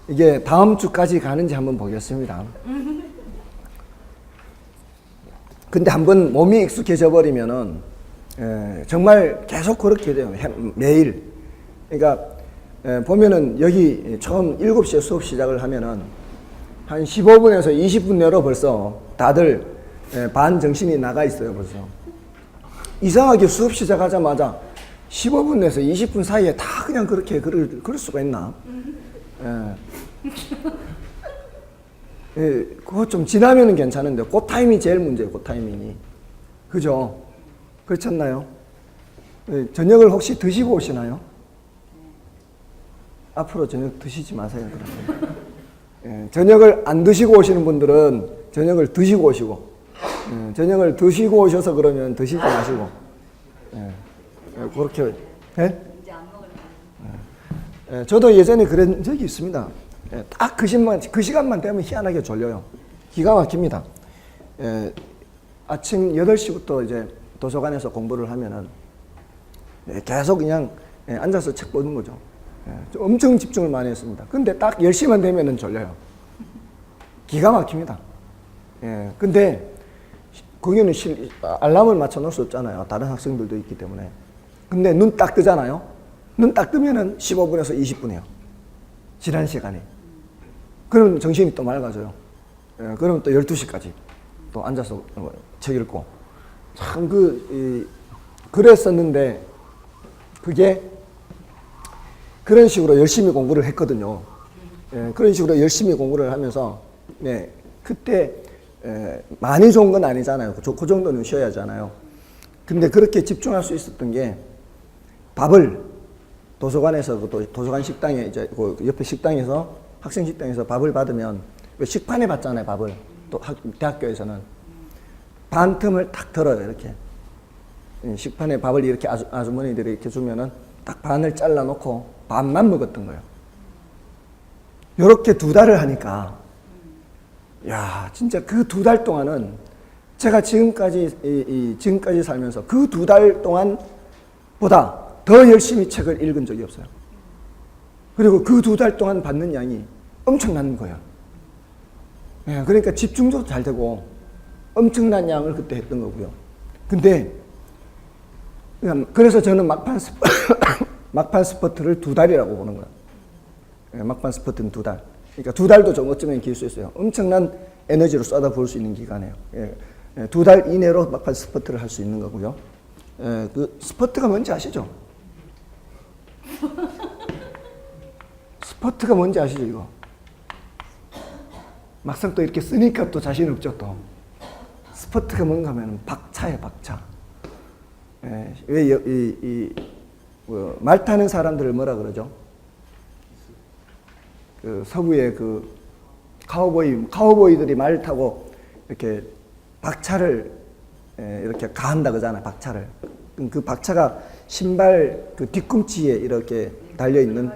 이게 다음 주까지 가는지 한번 보겠습니다. 근데 한번 몸이 익숙해져 버리면은 정말 계속 그렇게 돼요. 매일. 그러니까 보면은 여기 처음 7시에 수업 시작을 하면은 한 15분에서 20분 내로 벌써 다들 반 정신이 나가 있어요, 벌써. 이상하게 수업 시작하자마자 15분 내서 20분 사이에 다 그냥 그렇게 그럴 수가 있나? 그거 좀 지나면은 괜찮은데, 그 타임이 제일 문제예요, 그 타이밍이. 그죠? 그렇지 않나요? 저녁을 혹시 드시고 오시나요? 앞으로 저녁 드시지 마세요, 그러면. 저녁을 안 드시고 오시는 분들은 저녁을 드시고 오시고, 저녁을 드시고 오셔서 그러면 드시지 마시고, 그렇게, 이제 안 먹을 저도 예전에 그런 적이 있습니다. 딱 그 시간만 되면 희한하게 졸려요. 기가 막힙니다. 아침 8시부터 이제 도서관에서 공부를 하면은 계속 그냥 앉아서 책 보는 거죠. 엄청 집중을 많이 했습니다. 근데 딱 10시만 되면은 졸려요. 기가 막힙니다. 근데 거기는 알람을 맞춰 놓을 수 없잖아요. 다른 학생들도 있기 때문에. 근데 눈 딱 뜨잖아요. 눈 딱 뜨면은 15분에서 20분이에요. 지난 시간이. 그럼 정신이 또 맑아져요. 그러면 또 12시까지 또 앉아서 책 읽고. 참 그랬었는데 그게 그런 식으로 열심히 공부를 했거든요. 그런 식으로 열심히 공부를 하면서 그때 많이 좋은 건 아니잖아요. 그 정도는 쉬어야 하잖아요. 근데 그렇게 집중할 수 있었던 게 밥을 도서관에서 또 도서관 식당에 이제 그 옆에 식당에서 학생 식당에서 밥을 받으면 식판에 받잖아요, 밥을. 또 대학교에서는 반 틈을 딱 털어요, 이렇게. 식판에 밥을 이렇게 아주머니들이 이렇게 주면은 딱 반을 잘라 놓고 반만 먹었던 거예요. 요렇게 2달을 하니까 야, 진짜 그 2달 동안은 제가 지금까지 살면서 그 2달 동안보다 더 열심히 책을 읽은 적이 없어요. 그리고 그 2달 동안 받는 양이 엄청난 거예요. 예, 그러니까 집중도 잘 되고 엄청난 양을 그때 했던 거고요. 근데 그래서 저는 막판 스퍼트를 2달이라고 보는 거예요. 예, 막판 스퍼트는 2달. 그러니까 2달도 좀 어쩌면 길 수 있어요. 엄청난 에너지로 쏟아부을 수 있는 기간이에요. 예, 2달 이내로 막판 스퍼트를 할 수 있는 거고요. 예, 그 스퍼트가 뭔지 아시죠? 스퍼트가 뭔지 아시죠, 이거? 막상 또 이렇게 쓰니까 또 자신 없죠, 또. 스퍼트가 뭔가 하면 박차예요, 박차. 예, 왜 말 타는 사람들을 뭐라 그러죠? 그 서부의 그 카우보이들이 말 타고 이렇게 박차를 이렇게 가한다 그러잖아요, 박차를. 그 박차가 신발 그 뒤꿈치에 이렇게 달려있는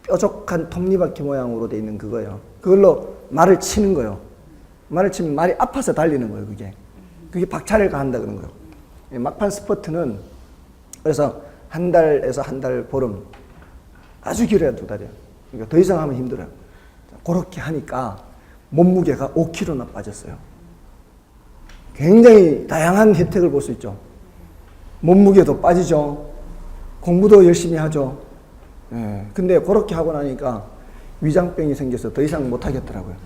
뾰족한 톱니바퀴 모양으로 돼 있는 그거예요. 그걸로 말을 치는 거예요. 말을 치면 말이 아파서 달리는 거예요, 그게 박차를 가한다 그런 거예요. 막판 스퍼트는 그래서 1달에서 1달 보름, 아주 길어야 2달이에요. 그러니까 더 이상 하면 힘들어요. 그렇게 하니까 몸무게가 5kg나 빠졌어요. 굉장히 다양한 혜택을 볼 수 있죠. 몸무게도 빠지죠. 공부도 열심히 하죠. 예, 근데 그렇게 하고 나니까 위장병이 생겨서 더 이상 못 하겠더라고요.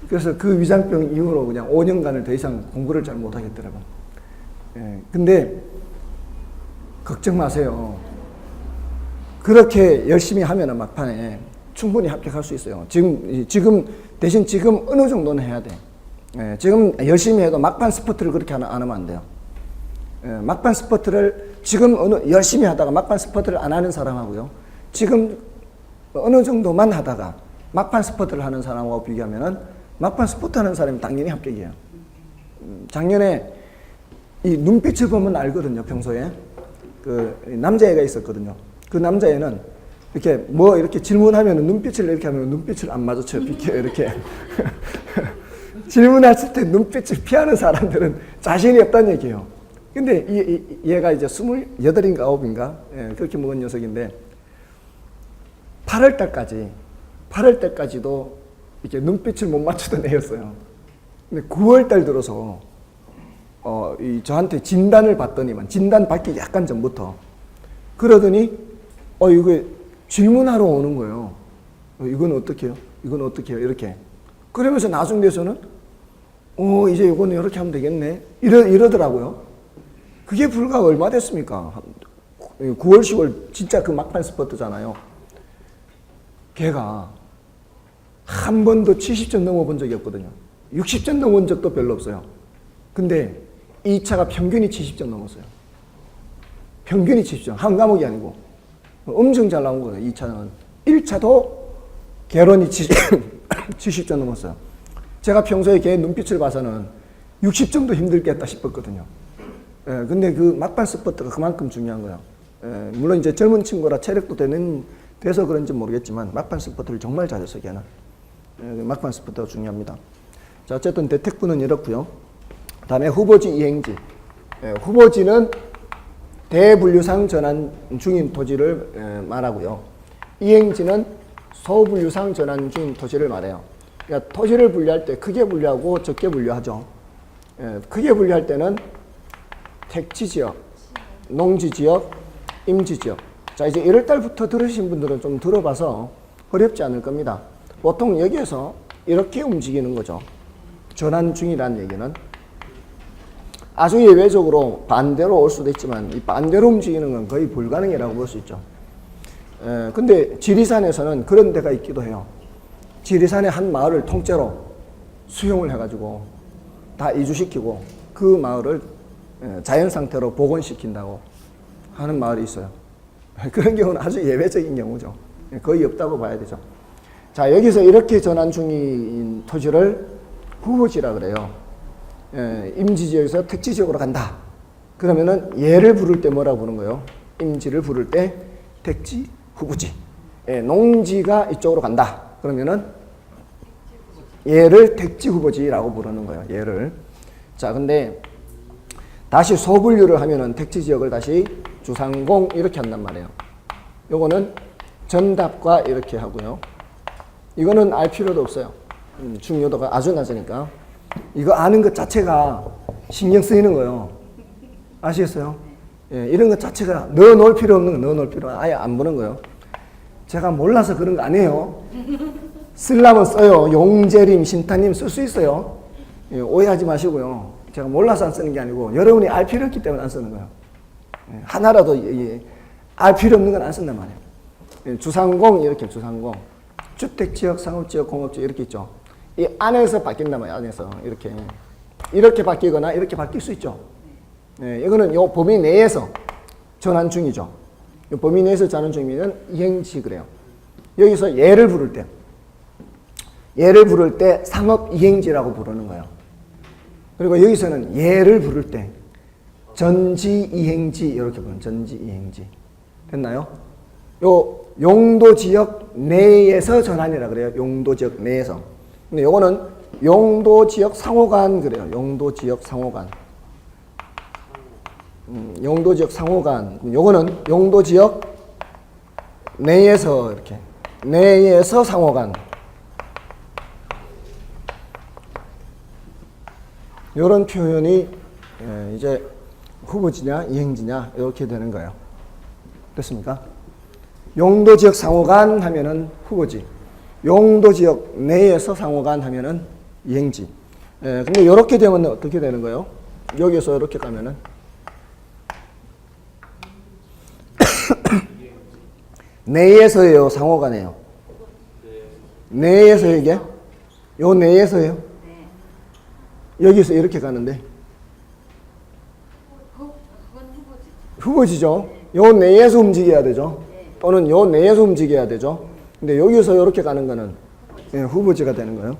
그래서 그 위장병 이후로 그냥 5년간을 더 이상 공부를 잘 못 하겠더라고요. 예, 근데 걱정 마세요. 그렇게 열심히 하면은 막판에 충분히 합격할 수 있어요. 대신 지금 어느 정도는 해야 돼. 예, 지금 열심히 해도 막판 스퍼트를 그렇게 안 하면 안 돼요. 예, 막판 스퍼트를 지금 열심히 하다가 막판 스퍼트를 안 하는 사람하고요. 지금 어느 정도만 하다가 막판 스퍼트를 하는 사람하고 비교하면은 막판 스퍼트 하는 사람이 당연히 합격이에요. 작년에 이 눈빛을 보면 알거든요, 평소에. 그 남자애가 있었거든요. 그 남자애는 이렇게 질문하면 눈빛을 이렇게 하면 눈빛을 안 마주쳐요. 비켜요, 이렇게. 질문했을 때 눈빛을 피하는 사람들은 자신이 없다는 얘기예요. 근데 얘가 이제 28인가 9인가? 예, 그렇게 먹은 녀석인데, 8월 달까지도 이렇게 눈빛을 못 맞추던 애였어요. 근데 9월 달 들어서, 저한테 진단을 받더니만, 진단 받기 약간 전부터, 그러더니, 이거 질문하러 오는 거예요. 이건 어떻게 해요? 이건 어떻게 해요? 이렇게. 그러면서 나중 돼서는, 이제 이거는 이렇게 하면 되겠네. 이러더라고요. 그게 불과 얼마 됐습니까? 9월, 10월, 진짜 그 막판 스퍼트잖아요. 걔가 한 번도 70점 넘어본 적이 없거든요. 60점 넘은 적도 별로 없어요. 근데 2차가 평균이 70점 넘었어요. 평균이 70점. 한 과목이 아니고. 엄청 잘 나온 거예요, 2차는. 1차도 개론이 70점 넘었어요. 제가 평소에 걔 눈빛을 봐서는 60점도 힘들겠다 싶었거든요. 예, 근데 그 막판 스퍼트가 그만큼 중요한 거예요. 예, 물론 이제 젊은 친구라 체력도 돼서 그런지 모르겠지만 막판 스퍼트를 정말 잘했어, 걔는. 예, 막판 스퍼트가 중요합니다. 자, 어쨌든 대택부는 이렇고요. 다음에 후보지 이행지. 예, 후보지는 대분류상 전환 중인 토지를 말하고요. 이행지는 소분류상 전환 중인 토지를 말해요. 그러니까 토지를 분류할 때 크게 분류하고 적게 분류하죠. 예, 크게 분류할 때는 택지지역, 농지지역, 임지지역. 자, 이제 1월달부터 들으신 분들은 좀 들어봐서 어렵지 않을 겁니다. 보통 여기에서 이렇게 움직이는 거죠. 전환 중이라는 얘기는. 아주 예외적으로 반대로 올 수도 있지만 이 반대로 움직이는 건 거의 불가능이라고 볼 수 있죠. 근데 지리산에서는 그런 데가 있기도 해요. 지리산의 한 마을을 통째로 수용을 해가지고 다 이주시키고 그 마을을 자연 상태로 복원시킨다고 하는 마을이 있어요. 그런 경우는 아주 예외적인 경우죠. 거의 없다고 봐야 되죠. 자, 여기서 이렇게 전환 중인 토지를 후보지라 그래요. 임지지역에서 택지지역으로 간다. 그러면은 얘를 부를 때 뭐라고 부르는 거예요? 임지를 부를 때 택지 후보지. 예, 농지가 이쪽으로 간다. 그러면은 얘를 택지 후보지라고 부르는 거예요. 얘를. 자, 근데 다시 소분류를 하면은 택지 지역을 다시 주상공 이렇게 한단 말이에요. 요거는 전답과 이렇게 하고요. 이거는 알 필요도 없어요. 중요도가 아주 낮으니까. 이거 아는 것 자체가 신경 쓰이는 거예요. 아시겠어요? 예, 이런 것 자체가 넣어놓을 필요 없는 거 넣어놓을 필요 아예 안 보는 거예요. 제가 몰라서 그런 거 아니에요. 쓰려면 써요. 용재림, 신타님 쓸 수 있어요. 예, 오해하지 마시고요. 제가 몰라서 안 쓰는 게 아니고 여러분이 알 필요 없기 때문에 안 쓰는 거예요. 예, 하나라도 알 필요 없는 건 안 쓴단 말이에요. 예, 주상공 이렇게 주상공. 주택지역, 상업지역, 공업지역 이렇게 있죠. 이 안에서 바뀐단 말이에요. 안에서 이렇게 바뀌거나 이렇게 바뀔 수 있죠. 예, 이거는 요 범위 내에서 전환 중이죠. 요 범위 내에서 전환 중이면 이행시 그래요. 여기서 예를 부를 때 상업 이행지라고 부르는 거예요. 그리고 여기서는 예를 부를 때 전지 이행지 이렇게 부르는 전지 이행지. 됐나요? 요 용도 지역 내에서 전환이라 그래요. 용도 지역 내에서. 근데 요거는 용도 지역 상호간 그래요. 용도 지역 상호간. 용도 지역 상호간. 요거는 용도 지역 내에서 이렇게 내에서 상호간. 요런 표현이 이제 후보지냐 이행지냐 이렇게 되는 거예요. 됐습니까? 용도 지역 상호간 하면은 후보지. 용도 지역 내에서 상호간 하면은 이행지. 근데 이렇게 되면 어떻게 되는 거예요? 여기서 이렇게 가면은 내에서예요, 상호간이에요. 내에서 이게? 요 내에서예요. 여기서 이렇게 가는데 후보지죠. 요 내에서 움직여야 되죠. 또는 요 내에서 움직여야 되죠. 근데 여기서 이렇게 가는 거는 후보지가 되는 거예요.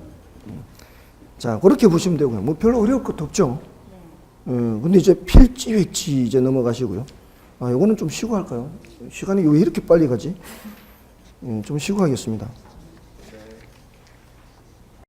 자, 그렇게 보시면 되고요. 뭐 별로 어려울 것도 없죠. 근데 이제 필지 위치 이제 넘어가시고요. 아, 요거는 좀 쉬고 할까요? 시간이 왜 이렇게 빨리 가지? 좀 쉬고 하겠습니다.